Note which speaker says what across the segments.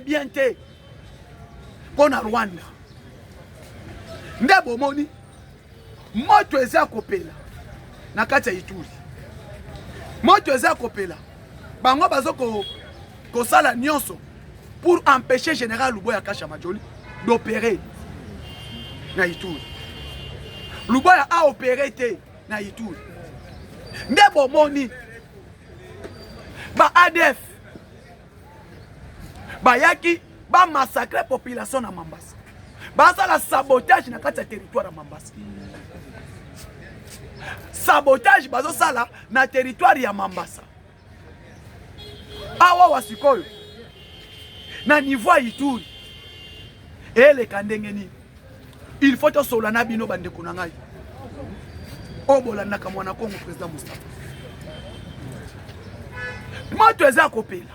Speaker 1: bien te pour na Rwanda. Ndebo moni moto eza kopela na kati ya Ituri. Moto eza kopela bango bazoko kosala nyonso pour empêcher général Luboya Kasha Majoli d'opérer na Ituri. Luboya a opéré te na Ituri. Ndebo moni ba ADF ba yaki ba massacrer population na Mambasa. Ba la sabotage na kati ya territoire ya Mambasa. Sabotage bazo sala na territoire ya Mambasa. Awa wasikoyo na niveau ya Ituri. Ele kandengeni. Il faut to solana bino bande kunangai. Obola na kamwana Kongo président Mustafa. Moto eza kopela.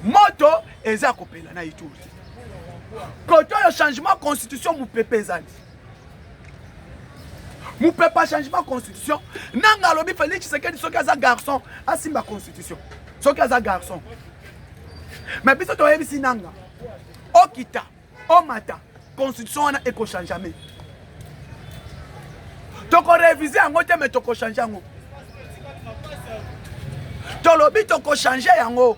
Speaker 1: Moto eza kopela na Ituri. Koto yo changement constitution mu pepe zali. Mu pepe changement constitution. Nanga lobi Félix Tshisekedi soki aza garçon asimba constitution. Soki aza garçon. Mais biso to yebisi nanga. Okita, omata, constitution wana eko change jamais. Toko réviser yango te mais toko changer yango. Tolobi toko changer yango.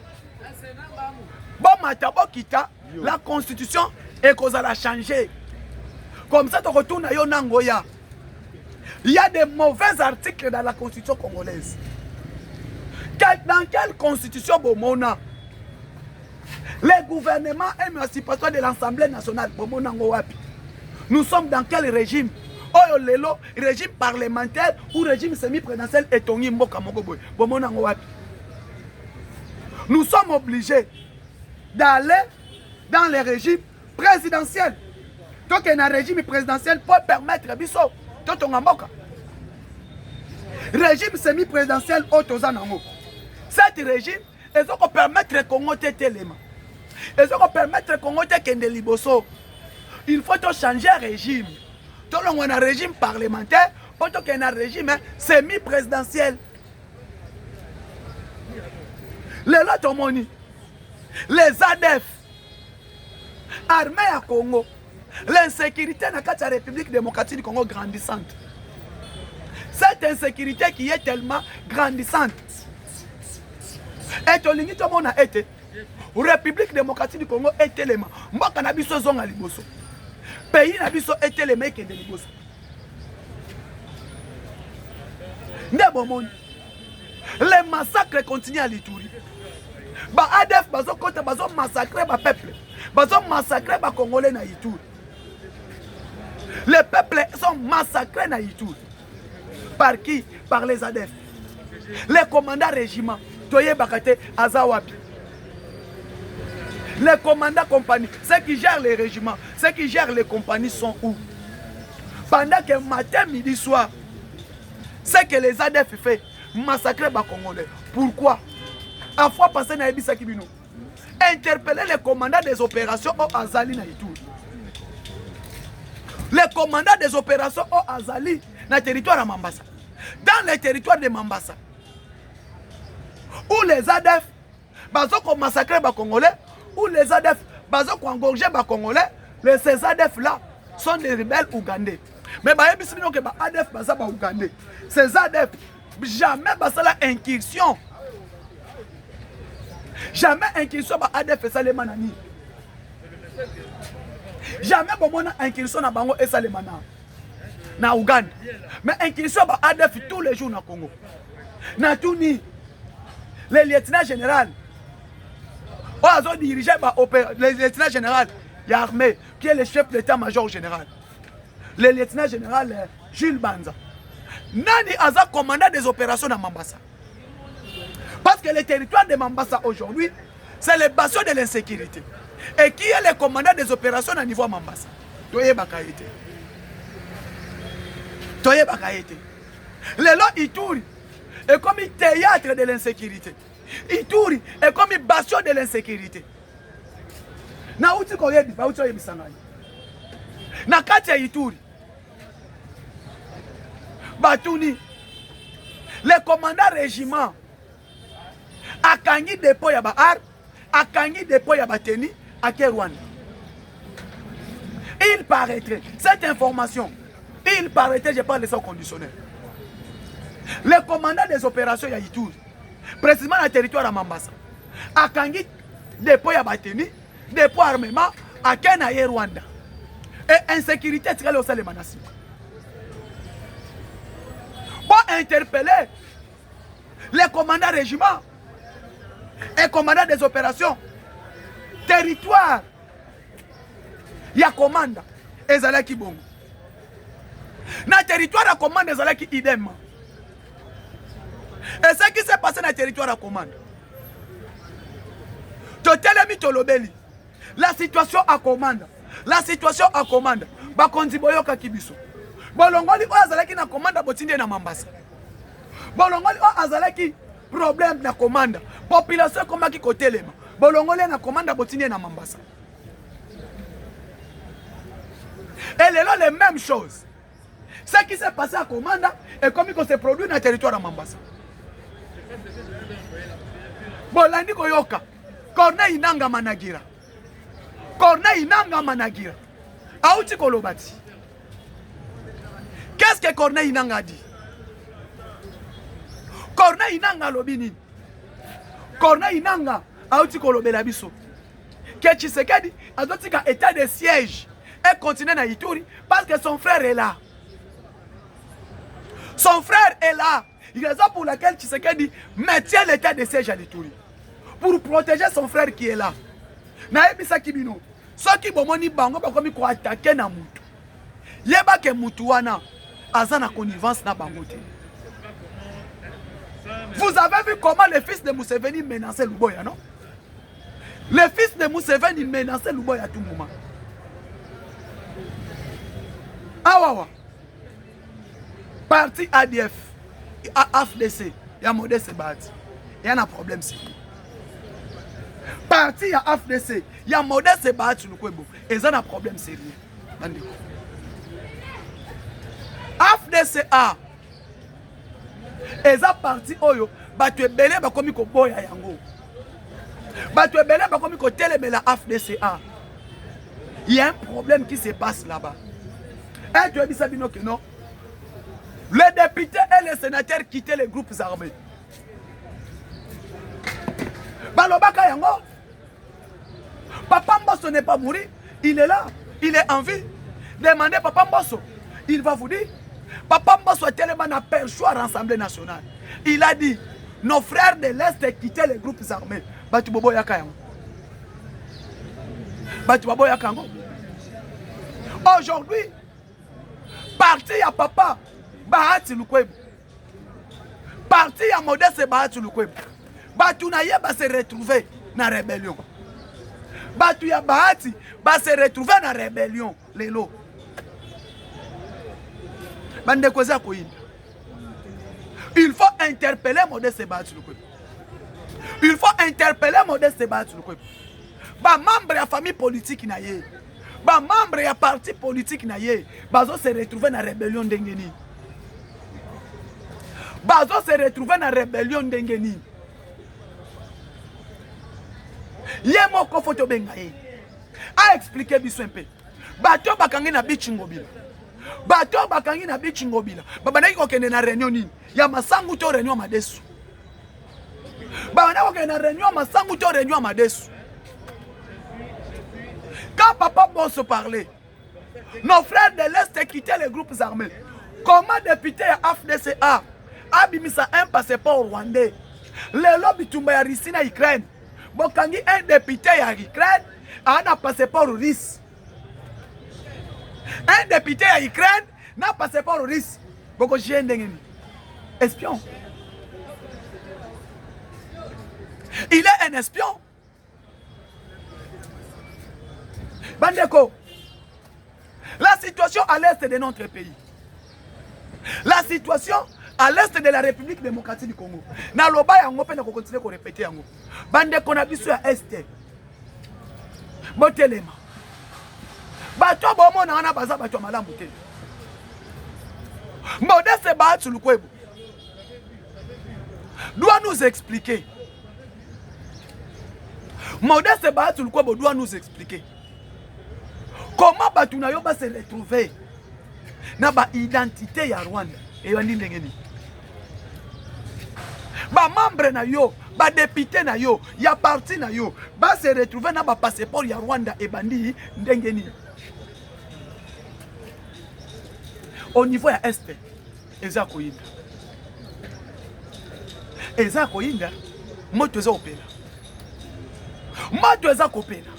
Speaker 1: Bon mata okita, la constitution ekozala changer. Comme ça toko tuna yo nango ya. Il y a des mauvais articles dans la constitution congolaise. Dans quelle constitution bomona? Le gouvernement émancipatoire de l'Assemblée nationale bomona ngo wapi? Nous sommes dans quel régime? Oyo lelo, régime parlementaire ou régime semi-présidentiel et tongi mboka moko boy. Bomona ngo wapi? Nous sommes obligés d'aller dans les régimes présidentiels. Donc un régime présidentiel pour permettre biso totonga mboka. Régime semi-présidentiel autozanango. Cet régime ils ont permettre Congo téléma. Ils ont permettre Congo kende liboso. Il faut changer régime. Tout le monde a un régime parlementaire, pour qu'il y ait un régime semi-présidentiel. Les Lotomoni, les ADF, armée à Congo, l'insécurité dans la République démocratique du Congo grandissante. Cette insécurité qui est tellement grandissante. Et tout le monde a été. République démocratique du Congo est tellement. Moi, quand on a zonga liboso. Pays nabiso était les mecs de liboso. Les massacres continuent à l'Ituri. Ba ADF bazo kota bazo massacrer ba peuple. Bazo massacrer ba Congolais na Ituri. Les peuples sont massacrés na Ituri. Par qui? Par les ADF. Les commandants régiment. Toye bakate azawapi. Les commandants compagnies, ceux qui gèrent les régiments, ceux qui gèrent les compagnies sont où? Pendant que matin, midi, soir, c'est que les ADF fait massacrer les Congolais. Pourquoi? À fois passé na Ebisa Kibino. Interpeller les commandants des opérations au Azali na Ituri. Les commandants des opérations au Azali na territoire de Mambasa. Dans les territoires de Mambasa. Où les ADF ont massacré les Congolais. Où les ADF ont engorgé les Congolais. Ces ADF là sont des rebelles ougandais. Mais les ADF sont ougandais. Ces ADF jamais la incursion. Jamais incursion ba ADF et Salemani. Jamais bomona incursion na bango et Salemana. Na Ouganda. Mais incursion ba ADF tous les jours na Congo. Na Tuni. Le lieutenant général. Ils ont dirigé le lieutenant général l'armée, qui est le chef de l'état-major général. Le lieutenant général Jules Banza. Nani a commandé des opérations à Mambasa. Parce que le territoire de Mambasa aujourd'hui, c'est le bastion de l'insécurité. Et qui est le commandant des opérations à niveau Mambasa? Toye Bakaïté. Toye Bakaïté. Le lot Ituri est comme un théâtre de l'insécurité. Ituri est comme un bastion de l'insécurité. Na uti koyebi, ba uti oyebi sangani. Na kati ya Ituri. Batuni. Les commandants régiment akangi dépôt ya ba arme, akangi dépôt ya ba teni à Rwanda. Il paraîtrait, cette information, il paraîtrait, je parle de ça au conditionnel. Le commandant des opérations ya Ituri, précisément dans le territoire de Mambasa, akangi dépôt ya ba teni, dépôt armement à Rwanda. Et insécurité, c'est le sein de Manassi. Pour interpeller les commandants régiment et commandants des opérations, territoire, il y a commande, ezalaki bongo. Na territoire à commande, ezalaki idem. Et ce qui s'est passé dans le territoire à commande, totelemi tolobeli, la situation à commande, la situation à commande, bakonzi boyoka kibiso. Bolongoli o azalaki na commande botinde na Mambasa. Bolongoli o azalaki problème na commande, population komaki kotelema. Bolongoli na commande botinde na Mambasa. Et les mêmes choses. Ce qui s'est passé à commande est comme il se produit dans le territoire de Mambasa. Bolandi koyoka, Corneille Inanga Managira. Corneille Inanga Managira. Aouti kolobati. Qu'est-ce que Corneille Inanga a dit? Corneille Inanga lobini. Corneille Inanga Aouti kolobela biso. Que Tshisekedi a dit qu'un état de siège et continue à Ituri parce que son frère est là. Son frère est là. Il y a raison pour laquelle Tshisekedi maintient l'état de siège à Ituri. Pour protéger son frère qui est là. Naebisa kibino. Ceux qui bomoni bango bakomi ko attaquer na mutu. Yeba ke mutu wana azana connivence na bango te. Vous avez vu comment le fils de Museveni menaçait Luboya, non? Le fils de Museveni menaçait Luboya à tout moment. Awawa. Parti ADF, AFDC, il y a Modeste Sebati. Il y a un problème sérieux. Parti ya AFDC, il y a Modeste Sebati Lukwebo. Et ça a un problème sérieux. AFDCA. Et ça parti oyo, batu ebele bakomi ko boya yango. Batu ebele bakomi ko telemela AFDCA. Il y a un problème qui se passe là-bas. Et tu as dit ça, Bino, que non. Les députés et les sénateurs quittaient les groupes armés. Balobaka yango. Papa Mbosso n'est pas mort. Il est là. Il est en vie. Demandez Papa Mbosso. Il va vous dire. Papa Mbosso est tellement à perchoir à l'Assemblée nationale. Il a dit, nos frères de l'Est quittaient les groupes armés. Batu Bobo Yaka yango. Batu Bobo Yaka yango. Aujourd'hui, parti à papa Bahati Lukwebo. Parti à Modeste Bahati Lukwebo. Batu na ye ba se retrouver na rébellion. Batu ya Bahati ba se retrouver na rébellion lelo. Bande koza koyina. Il faut interpeller Modeste Bahati Lukwebo. Il faut interpeller Modeste Bahati Lukwebo. Ba membre ya famille politique na ye. Ba membre ya parti politique na ye. Bazo se retrouver na rébellion ndengeni. Bazo se retrouver na rébellion ndengeni. Yemo ko photo benga ye. A expliquer biso un peu. Bato bakangi na bichingobila. Bato bakangi na bichingobila. Baba na ko kende na réunion nini? Ya masangu to réunion madesu. Baba na ko kende na réunion masangu to réunion madesu. Quand Papa Mbosso parlait, nos frères de l'Est quittaient les groupes armés. Comment député à AFDCA a bimisa un passeport rwandais? Le lobby tumba ya Russie na Ukraine. Bokangi un député à Ukraine a un passeport russe. Un député à Ukraine n'a pas passeport russe. Boko jendengeni. Espion. Il est un espion. Bandeko, la situation à l'est de notre pays, la situation à l'est de la République démocratique du Congo, na loba yango pe na ko continuer ko répéter yango. Bandeko na biso ya est. Botelema. Bato bomo na wana baza bato malamu te. Modeste Bahati Lukwebo doit nous expliquer Modeste Bahatulukwa doit nous expliquer comment Batunayo va se retrouver dans l'identité ya Rwanda. Et on dit ba membre na yo, ba député na yo, ya parti na yo, ba se retrouver na ba passeport ya Rwanda et bandi ndengeni. Au niveau ya Est, eza koyinda. Eza koyinda, moto eza opela. Moto eza kopela.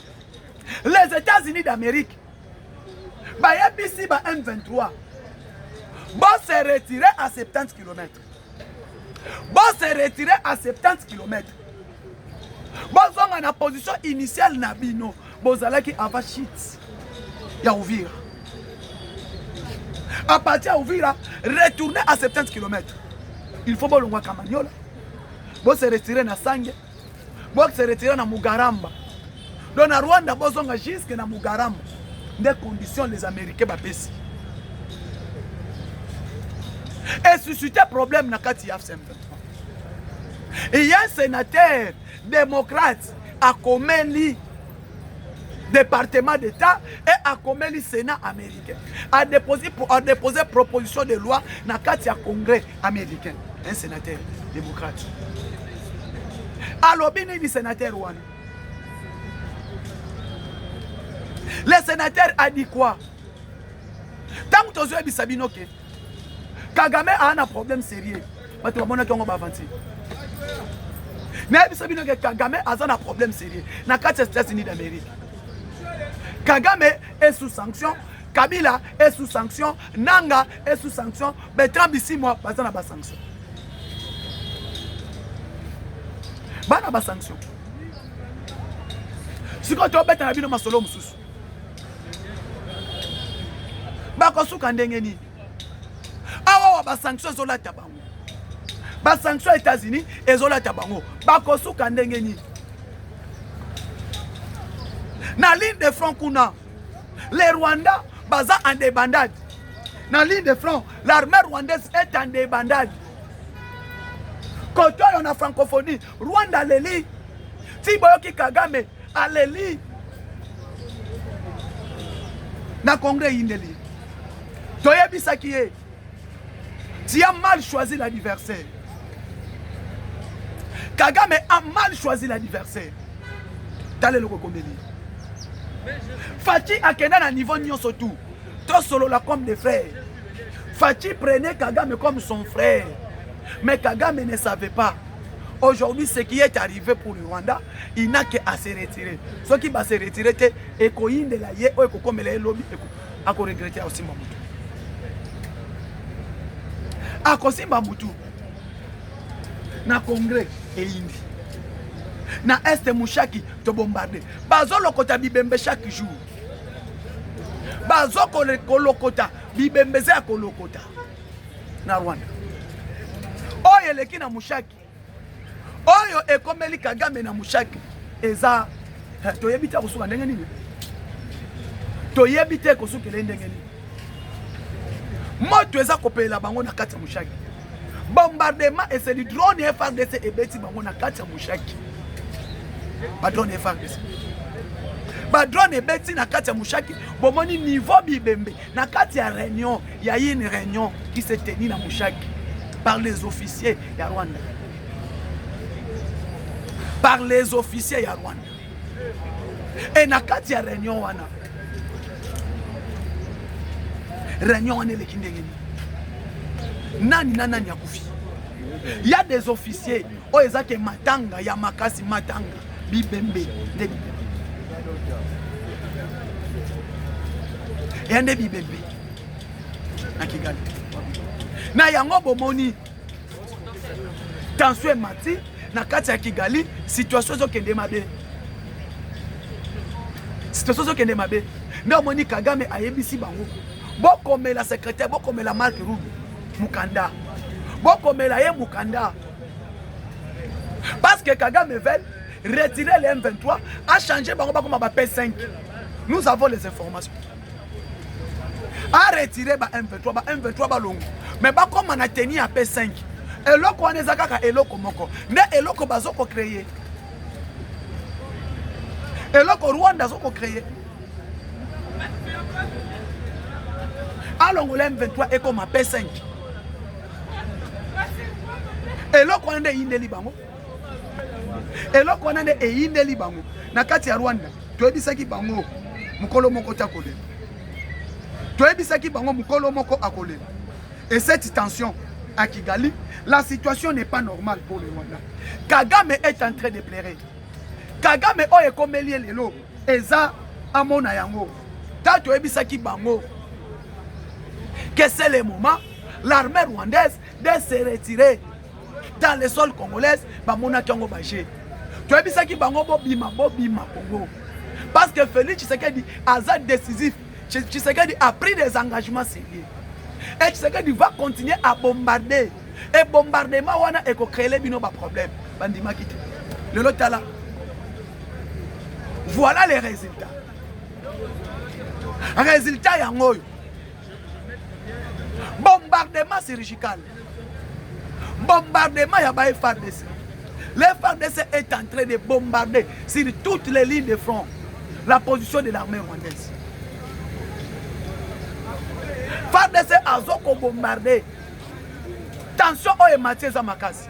Speaker 1: Les États-Unis d'Amérique, ba yebisi ba M23, ba se retirer à 70 km. Bon se retirer à 70 km. Bon zonga na position initiale na bino. Bon zalaki ava shit. Ya Uvira. À partir de Uvira, retourner à 70 km. Il faut bon longwa Kamanyola. Bon se retirer na Sange. Bon se retirer na Mugaramba. Donc na Rwanda bon zonga jusque na Mugaramba. Des conditions les Américains bapesi. Et susciter problème na kati ya F-23. Il y a un sénateur démocrate à Komeli département d'État et à Komeli Sénat américain a déposé proposition de loi na kati ya Congrès américain. Un sénateur démocrate. Alors bien il sénateur wana. Le sénateur a dit quoi? Tant que tu as dit Sabinoke, Kagame a un problème sérieux. Mais tu vas voir qu'on va avancer. Mais Kagame a un problème sérieux. Dans les États-Unis d'Amérique. Kagame est sous sanction. Kabila est sous sanction. Nanga est sous sanction. Bertrand Bisimwa est sous sanction. Bana ba sanction. Si quand tu as bête na bino masolo mususu. Ba kosuka ndenge ni. Awa ba sanction zola tabango. Ba sanction États-Unis et zola tabango. Ba kosuka ndenge ni. Na ligne de front kuna. Les Rwandais baza en débandade. Na ligne de front, l'armée rwandaise est en débandade. Quand on a francophonie, Rwanda leli. Si boyoki Kagame a leli. Na congrès indeli. Toyebi sakiye. Tu as mal choisi l'adversaire. Kagame a mal choisi l'adversaire. T'allais le reconnaître. Fachi a kenan à niveau nyon surtout. Toi solo la comme des frères. Fachi prenait Kagame comme son frère. Mais Kagame ne savait pas. Aujourd'hui, ce qui est arrivé pour le Rwanda, il n'a qu'à se retirer. Ce qui va se retirer, c'est que de la ye, ou comme les lobby, à regretter aussi Mamutu. À Kosimba Moutou, na Congrès et Indi, na Est Mouchaki, te bombarder. Bazo lokota bibembe chaque jour. Bazo kolokota bibembe za kolokota. Na Rwanda. Oyo eleki na Mouchaki. Oyo ekomeli Kagame na Mouchaki. Eza toyebita kosuka ndenge nini? Toyebite kosuka ndenge nini? Moto eza kopela bango na kati ya Mouchaki. Bombardement et c'est du drone FARDC et beti bango na kati ya Mouchaki. Ba drone FARDC. Ba drone et beti na kati ya Mouchaki. Bomoni niveau bibembe na kati ya réunion, il y a eu une réunion qui s'est tenue na Mouchaki par les officiers ya Rwanda. Par les officiers ya Rwanda. Et na kati ya réunion wana. Réunion wana le kindengeni. Nani nani ya kufi. Il y a des officiers o ezake matanga ya makasi matanga bibembe de bibembe. Et ande bibembe. Na Kigali. Na yango bomoni. Tension mati na kati ya Kigali, situation zo kende mabe. Situation zo kende mabe. Na moni Kagame ayebisi bango. Boko me la secrétaire, boko me la Marc Rubi Mukanda. Boko me la ye Mukanda. Parce que Kagame veut retirer les M23, a changé bango comme ba P5. Nous avons les informations. A retirer ba M23 ba longo. Mais ba comme on a tenu à P5. Eloko anezaka ka eloko moko. Ne eloko bazoko créer. Et là, Rwanda a créé. Alors, le M23 est comme un P5. Et là, on a des Indé Libango. Et là, on a des Indé Libango. Nakati ya Rwanda, tu as dit ça qui bango, mukolo moko takole. Tu as dit ça qui bango, mukolo moko akole. Et cette tension à Kigali, la situation n'est pas normale pour le Rwanda. Kagame est en train de pleurer. Kagame oye komelie lelo, eza amona yango. Ta tu as dit ça qui bango. Que c'est le moment, l'armée rwandaise de se retirer dans les sols congolais, bamona kiango baché. Tu as dit ça qui bango bobima Congo. Parce que Félix Tshisekedi a décisif. Tshisekedi a pris des engagements sérieux. Et Tshisekedi va continuer à bombarder. Et bombardement wana et créer les bino problème. Bandima kite. Le lotala. Voilà les résultats. Résultat yangoyo. Bombardement chirurgical. Bombardement yaba FARDC. Le FARDC est en train de bombarder sur toutes les lignes de front la position de l'armée rwandaise. FARDC a zoko bombardé. Tension oye matieza makasi.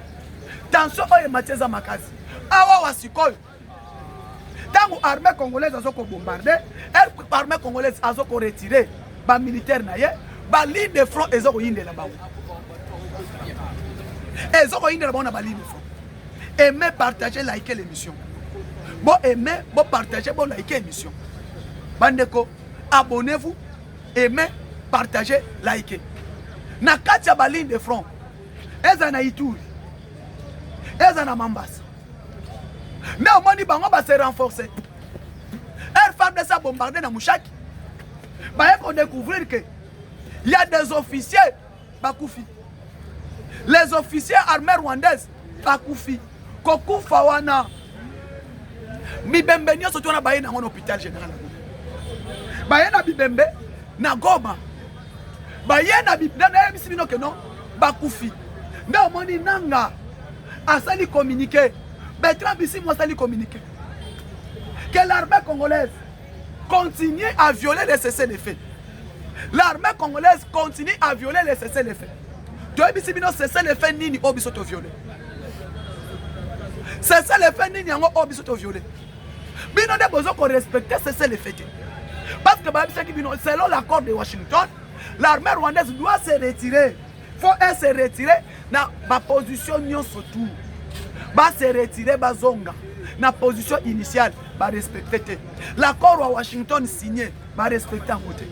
Speaker 1: Tension oye matieza makasi. Awa wasikoyo. Tango armée congolaise a zoko bombardé, l'armée congolaise a zoko retiré. Ba militaire na ye, ba ligne de front ezoko yinde la ba. Ezoko yinde la ba na ba ligne de front. Aimez, partager, liker l'émission. Bon, aimez, bon, partager, bon, liker l'émission. Bandeko, abonnez-vous, aimez, partagez, likez. Na katia ba ligne de front. Eza na Ituri. Eza na Mambasa. Mais au moins, bango va se renforcer. Elle femme de ça bombarder na Mouchaki. Bah, on découvrir que il y a des officiers Bakoufi. Les officiers armés rwandaises Bakoufi. Kokufa wana Bibembe nyoso tona baye na hôpital général. Baye na Bibembe na Goma. Baye na Bibembe na bisibino ke non Bakoufi. Nda omoni nanga asali communiquer. Bertrand Bisimou asali communiquer. Que l'armée congolaise continue à violer les cessez-le-feu. L'armée congolaise continue à violer les cessez-le-feu. Tu as bisibino cessez-le-feu nini obisoto violer. C'est ça le fait ni yango obisoto violé. Bino de besoin qu'on respecte c'est le fait. Parce que selon l'accord de Washington, l'armée rwandaise doit se retirer. Faut elle se retirer na ba position nyon surtout. Ba se retirer ba zonga na position initiale ba respecter. L'accord à Washington signé ba respecter en côté.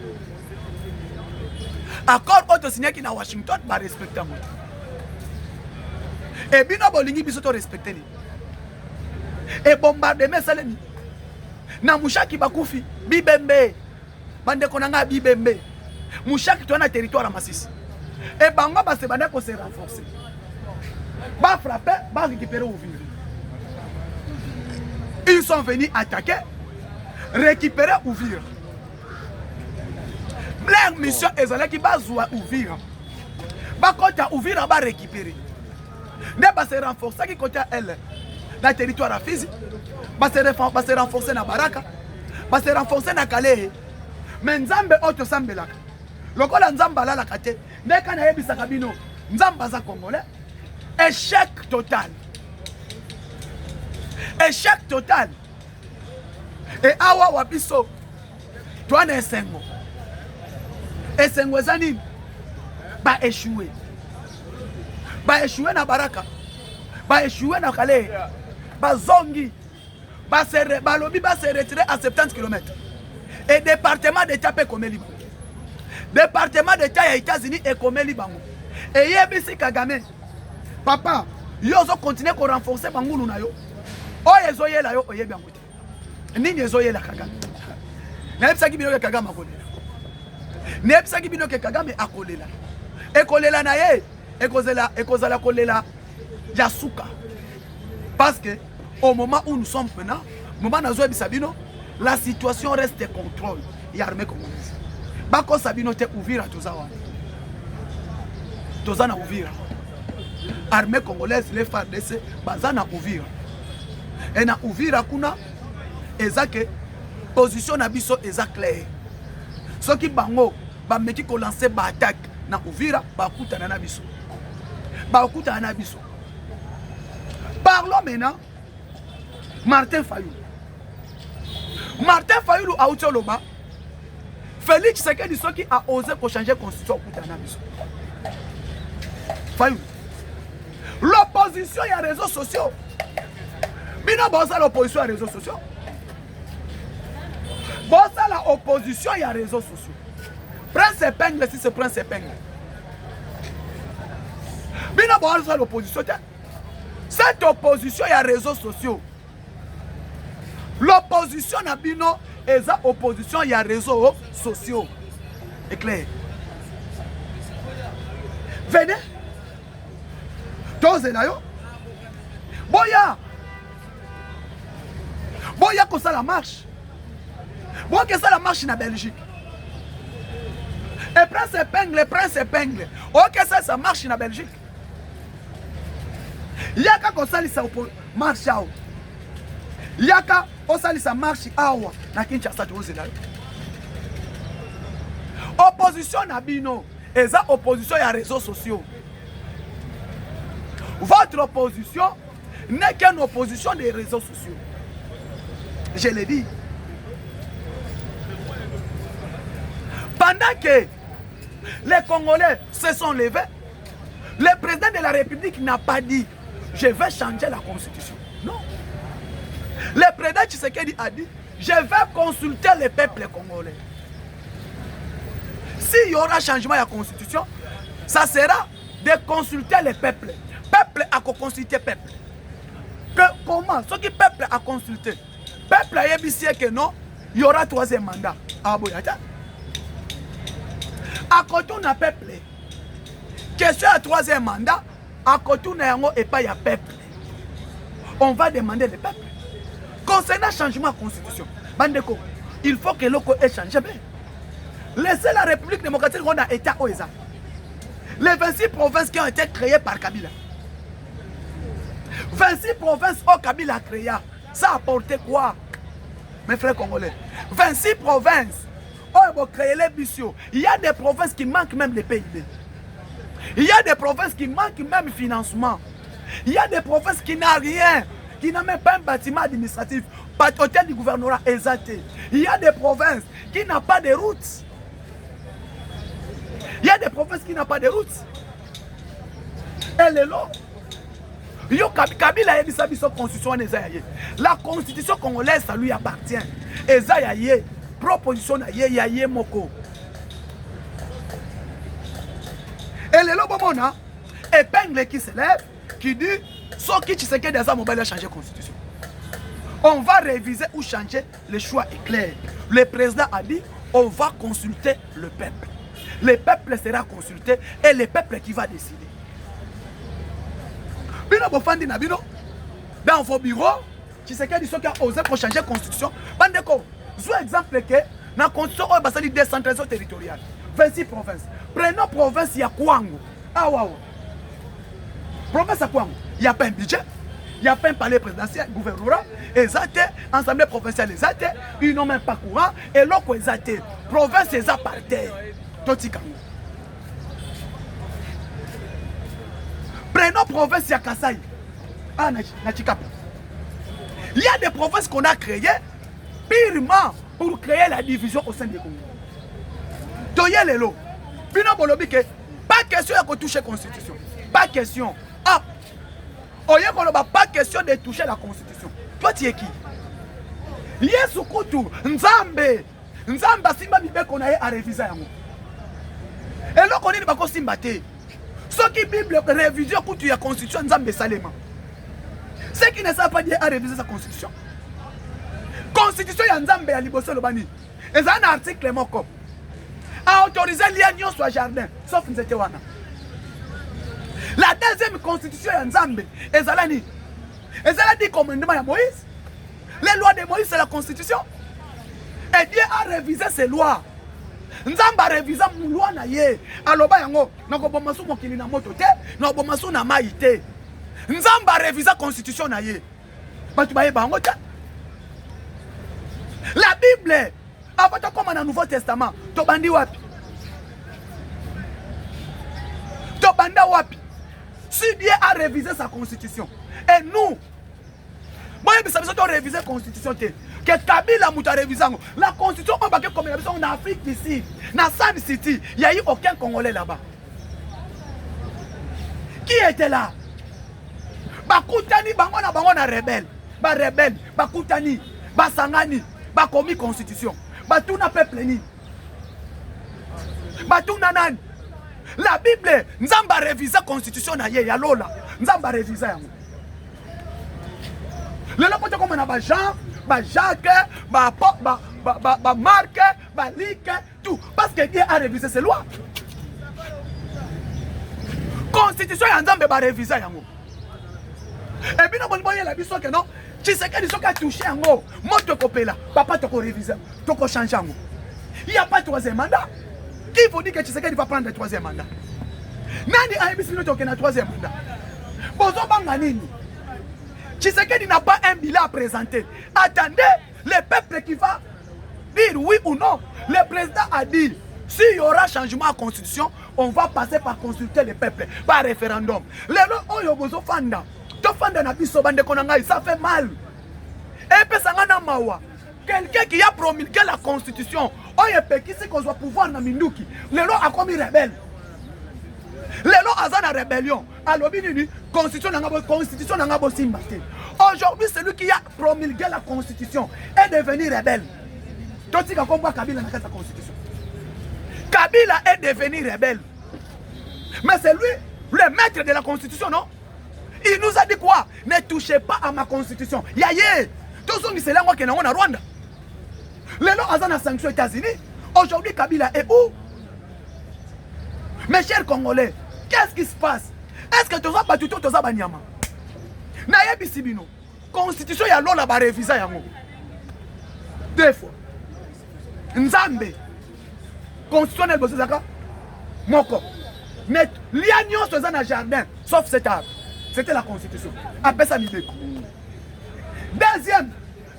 Speaker 1: Accord auto signé qui na Washington ba respecter en côté. Et bino bolingi bisoto respecter ni. Et bombardement saleni na Mushaki Bakoufi Bibembe bande konanga Bibembe Mushaki to na territoire à Masisi et bango ba se bande ko se renforcer ba frapper ba récupérer Uvira. Ils sont venus attaquer récupérer Uvira. Leur mission ezala ki bazwa Uvira ba kota Uvira ba récupérer ne ba se renforcer qui kota elle dans territoire à Fizi, va se renforcer na Baraka, va se renforcer na Kalehe. Mais Nzambe auto sambelaka. Lokola Nzamba la kate, ndeka na yebisa kabino, Nzamba za Congolais. Échec total. Échec total. Et awa wabiso, toi na esengo. Esengo zani ba échoué. Ba échoué na Baraka. Ba échoué na Kalehe. Bazongi balobi ba se retirer à 70 km. Et département d'État peut comme Libango. Département d'État aux États-Unis et comme Libango. Et yebisi Kagame. Papa, yo zo continuer ko renforcer bangulu na yo. O yezo yela yo oyebi angote. Nini yezo yela Kagame. Na yebisa ki bino ke Kagame akolela. Na yebisa ki bino ke Kagame akolela. Ekolela na ye, ekozala kolela Yasuka. Parce que au moment où nous sommes maintenant, la situation reste contrôle. Il y a l'armée congolaise. Bako Sabino te ouvrir à Tozawa. Tozana ouvrir. Armée congolaise, les FARDC, bazana ouvrir. Et na ouvrir kuna eza que position na biso eza clair. Ce qui bango ba meki ko lancer ba attaque na Uvira ba kutana na biso. Ba kutana na biso. Parlons maintenant Martin Fayulu. Martin Fayulu a outi loba. Félix Tshisekedi ce qui a osé pour changer constitution kutana na biso. Fayulu. L'opposition y a réseaux sociaux. Bino bosa l'opposition y a réseaux sociaux. Bosa la opposition y a réseaux sociaux. Prends ses épingles si c'est prend ses épingles. Bino bosa l'opposition. Cette opposition y a réseaux sociaux. L'opposition na bino et sa opposition y a réseaux sociaux. C'est clair. Venez. Tous là yo. Boya. Boya que ça la marche. Boya que ça la marche na Belgique. Et prends ses épingles. Ok ça marche na Belgique. Yaka ko salisa marche awa. Yaka o salisa marche awa na Kinshasa tous là. Opposition na bino, eza opposition ya réseaux sociaux. Votre opposition n'est qu'une opposition des réseaux sociaux. Je l'ai dit. Pendant que les Congolais se sont levés, le président de la République n'a pas dit « Je vais changer la constitution ». Non. Le président Tshisekedi a dit « Je vais consulter le peuple congolais ». S'il y aura changement de la constitution, ça sera de consulter le peuple. Peuple a consulté peuple. Que comment? Ce qui peuple a consulté. Peuple a dit que non, il y aura troisième mandat. Ah bon, à côté on a peuple. Question à troisième mandat, à côté on a et pas y a peuple. On va demander le peuple. Concernant le changement de la constitution, Bandeko, il faut que l'eau ait changé. Laissez la République démocratique on a État OESA. Les 26 provinces qui ont été créées par Kabila. 26 provinces au Kabila a créé. Ça a apporté quoi? Mes frères congolais. 26 provinces. Oh, créé les bisous. Il y a des provinces qui manquent même les PIB. Il y a des provinces qui manquent même le financement. Il y a des provinces qui n'ont rien. Qui n'ont même pas un bâtiment administratif. Pas hôtel du gouvernorat exalté. Il y a des provinces qui n'ont pas de routes. Il y a des provinces qui n'ont pas de routes. Elle est là. Kabila a dit sa constitution. La constitution congolaise, ça lui appartient. Et ça, il y a proposition, il y a moko. Et le lobomona, épingle qui se lève, qui dit, ce qui tu sais que des hommes vont changer la constitution. On va réviser ou changer, le choix est clair. Le président a dit, on va consulter le peuple. Le peuple sera consulté et le peuple qui va décider. Bino bofandi na bino dans vos bureaux, tu sais qu'il y a qui ont osé pour changer la constitution. Bandeko, je exemple que dans la constitution, on va décentralisation territoriale. 26 provinces. Prenons province, il y a Kouango. Ah waouh. Province à Kouango. Il n'y a pas un budget. Il n'y a pas un palais présidentiel, gouvernorat. Exacté, assemblée provinciale exacté. Ils n'ont même pas courant. Et l'autre exacté. Province est à par terre. Totikango. Prenons province, il y a Kasaï. Ah, Nachikapa. Il y a des provinces qu'on a créées purement pour créer la division au sein des Congo. Toye lelo. Bino bolobi que pas question de toucher la constitution. Pas question. Ah. Oye koloba pas question de toucher la constitution. Toi tu es qui? Yesu kutu Nzambe. Nzambe simba bibe qu'on a à réviser yango. Et là qu'on est pas simba te. Ce qui Bible révision kutu ya constitution Nzambe salema. Ceux qui ne savent pas dire à réviser sa constitution. Constitution ya Nzambe ya liboso lobani. Et ça un article moko. A autorisé l'union soit jardin, sauf Nzetewana. La deuxième constitution ya Nzambe, ezalani. Ezala dit commandement ya Moïse. Les lois de Moïse c'est la constitution. Et Dieu a révisé ces lois. Nzambe a révisé mon loi na ye. Aloba yango, nako bomasu mokili na moto te, nako bomasu na mai te. Nzambe a révisé constitution na ye. Batu baye bango te. Bible, avant comme dans le Nouveau Testament, to bandi wapi. To banda wapi. Si Dieu a révisé sa constitution, et nous, moi, je vais réviser la constitution. Que Kabila a révisé la constitution, on va comme en Afrique ici, dans San City, il n'y a eu aucun Congolais là-bas. Qui était là? Bakutani, bangona rebelle. Ba rebelle, bakutani, basangani, bakomi constitution. Batuna peuple ni. Batuna nani. La Bible, nzamba réviser la constitution na ye ya lola. Nzamba réviser yango. Le lokoto comme na ba Jean, ba Jacques, ba Marc, ba Luc, tout. Parce que Dieu a révisé ces lois. Constitution ya nzambe ba réviser yango. Et puis nous voyons la biso que non, tu sais que les gens qui touché yango, moto kopela, papa te ko réviser, te ko changer yango. Il n'y a pas de troisième mandat. Qui vous dit que tu sais qu'il va prendre le troisième mandat? Nani a émis le troisième mandat? Bozo Banganini. Tu sais qu'il n'a pas un bilan à présenter. Attendez le peuple qui va dire oui ou non. Le président a dit, s'il y aura changement à la constitution, on va passer par consulter le peuple, par référendum. Ça fait mal. Et puis ça mawa. Quelqu'un qui a promulgué la constitution, qui sait qu'on doit pouvoir na minduki. Le lot a commis rebelle. Le lot a une rébellion. Alors, constitution n'a pas simbaté. Aujourd'hui, celui qui a promulgué la constitution est devenu rebelle. Donc, si on Kabila n'a pas la constitution. Kabila est devenu rebelle. Mais c'est lui, le maître de la constitution, non? Il nous a dit quoi? Ne touchez pas à ma constitution. Yaye! Tous ceux qui sont là, qui sont en Rwanda. Les gens ont sanction aux États-Unis. Aujourd'hui, Kabila est où? Mes chers Congolais, qu'est-ce qui se passe? Est-ce que tu as battu tout ça Banyama? Naye Bisibino. Constitution ya lola ba réviser yango. Deux fois. Nzambe. Constitutionnel bosezaka. Moko. Mais l'agneau se dans le jardin, sauf cet arbre. C'était la constitution. Après ça, Mibeko. Deuxième,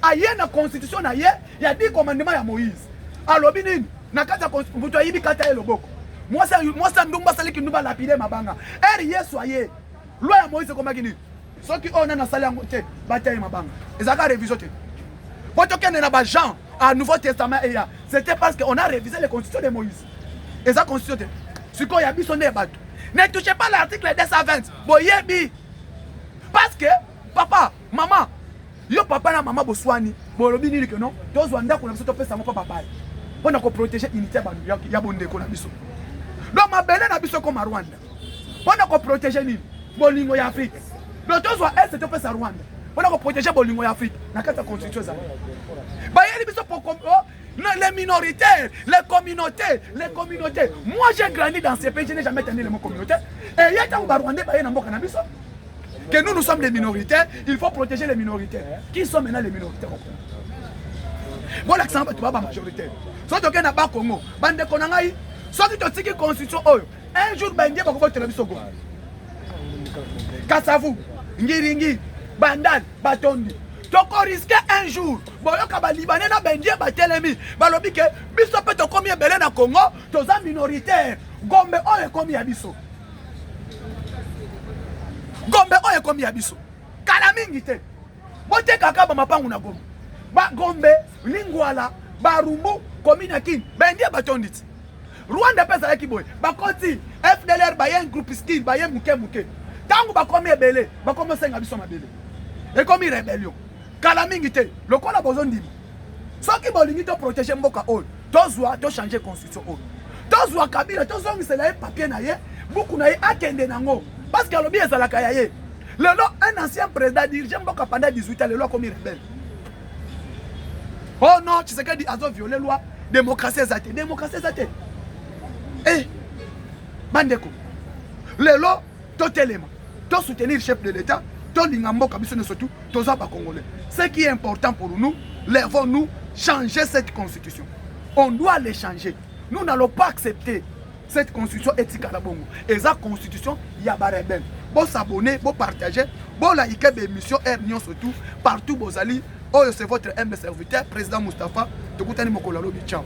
Speaker 1: aïe na constitution aïe, il y a 10 commandements à Moïse. Alors, binin, na kata constitution, vous avez dit kata et le boko. Moi, ça ndumba sali ki ndumba lapide mabanga. Soyez. Loi à Moïse comme gini. Ceux qui ont na sali ngote, bataille mabanga. Ils ont révisé. Votre qui n'a pas Jean, à Nouveau Testament, c'était parce qu'on a révisé les constitutions de Moïse. Et ça constitution. Ce qu'on y a mis son débat. Ne touchez pas l'article 220. Boyebi. Parce que, papa, maman, yo papa na maman boswani, bolobi ni que non, tous wanda ko na biso to pesa moko papa. On a ko protéger unité ya bonde ko na biso. Donc ma belle na biso comme Rwanda. On a ko protéger ni bolingo ya Afrique. Donc tous wa est to pesa Rwanda. On a ko protéger bolingo ya Afrique. Na kata constitution za. Ba yeli biso pour les minoritaires, les communautés. Moi j'ai grandi dans ces pays, je n'ai jamais entendu le mot communauté. Et il y a tant de Rwandais ba yena mboka na biso. Que nous sommes des minorités, il faut protéger les minorités. Qui sont maintenant les minorités? Bon, l'accent va être majoritaire. Si tu es au Congo, bande konangai, si tu as une constitution, un jour, tu vas voter la biso. Kassavu, Ngiringi, Bandal, Batondi. Tu risques un jour, si Libanais na Bendia, Batelemi, Balobi que biso peut te combien belé na Congo, tu es minoritaire. Gombe, combien à biso? Gombe oye komi abiso. Kala mingi te. Bote kaka ba mapangu na Gombe. Ba Gombe, Lingwala, Barumbu, komina kin. Bendia batondit. Rwanda pesa yaki boy. Ba koti FDLR ba yen groupe skill, ba yen muke. Tangu ba komi ebele, ba komi senga biso mabele. E komi rebellion. Kala mingi te. Lokola bozondi. Soki bolingi to protéger mboka oyo. Tozwa to changer constitution oyo. Tozwa Kabila, tozongi sela papier na ye, buku na ye akende nango. Parce que l'objet est à la Kayaye. Un ancien président dirigé pendant 18 ans, le loi comme rebelle. Oh non, tu sais qu'il dit qu'ils ont violé la loi. Démocratie est démocratie est. Eh, Bandeko. Le loi, tout élément. Tout soutenir le chef de l'État, tout l'ingambo kabisone surtout, tout ça pas congolais. Ce qui est important pour nous, lèvons-nous changer cette constitution. On doit les changer. Nous n'allons pas accepter cette constitution éthique à la bongo. Et cette constitution, il y a des rebelles. Bon s'abonner, bon partager, bon liker l'émission Air Nyon surtout, partout, bon ali. Oh, c'est votre humble serviteur, président Moustapha. tokutani mokolo alobi ciao.